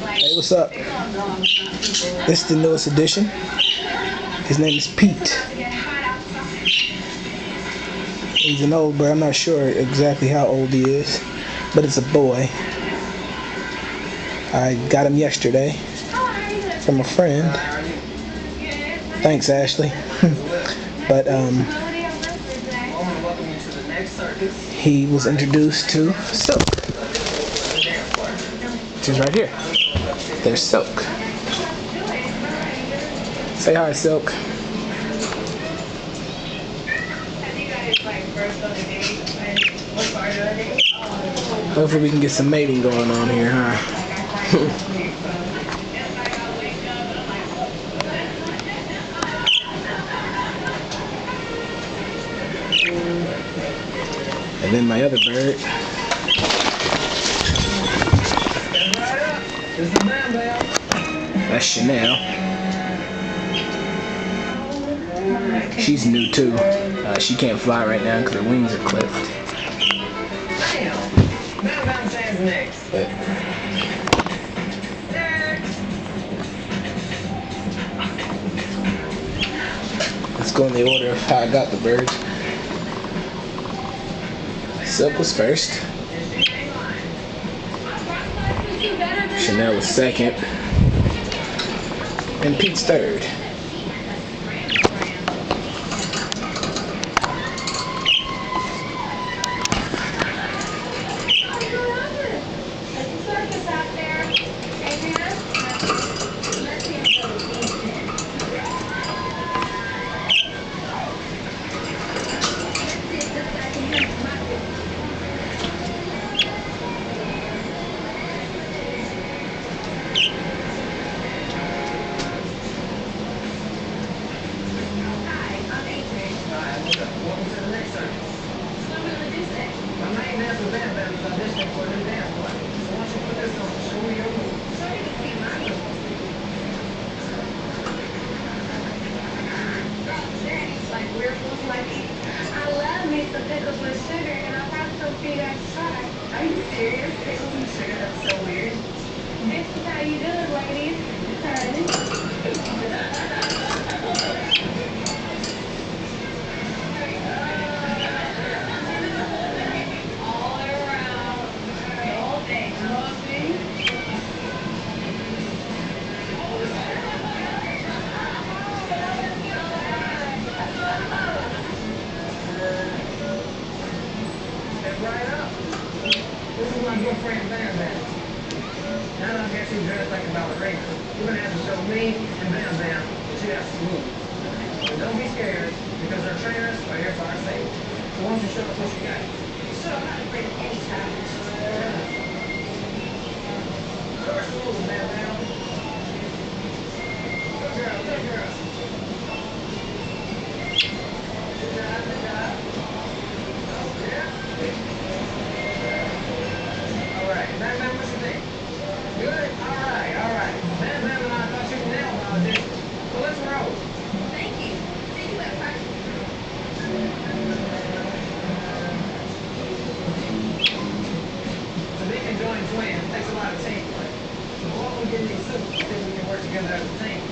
Hey, what's up? This is the newest edition. His name is Pete. He's an old boy. I'm not sure exactly how old he is, but it's a boy. I got him yesterday from a friend. Thanks, Ashley. But he was introduced to Silk, which is right here. There's Silk. Say hi, Silk. Hopefully we can get some mating going on here, huh? And then my other bird. That's Chanel. She's new too. She can't fly right now because her wings are clipped. But let's go in the order of how I got the birds. Silk was first. Chanel was second. And Pete's third. I love me some pickles with sugar, and I probably don't feel like try. Are you serious? Pickles and sugar? That's so weird. This is how you do it, ladies. All around. The whole thing. Right up. This is my good friend Bam Bam. Now I guess he's dressed like a ballerina. You're gonna have to show me and Bam Bam that you have some moves. But don't be scared, because our trainers are here for our safety. So why don't you show us what you got? So I'm not afraid of any challenge. Show us the moves, Bam Bam. Good girl, good girl. Good job, good job. Yeah. Alright, Bam Bam, what's your name? Good? Alright. Bam Bam and I thought you were nailed my audition. So let's roll. Thank you. See you at first. To be a conjoined twin, it takes a lot of teamwork. So what we get these suits, I think we can work together as a team.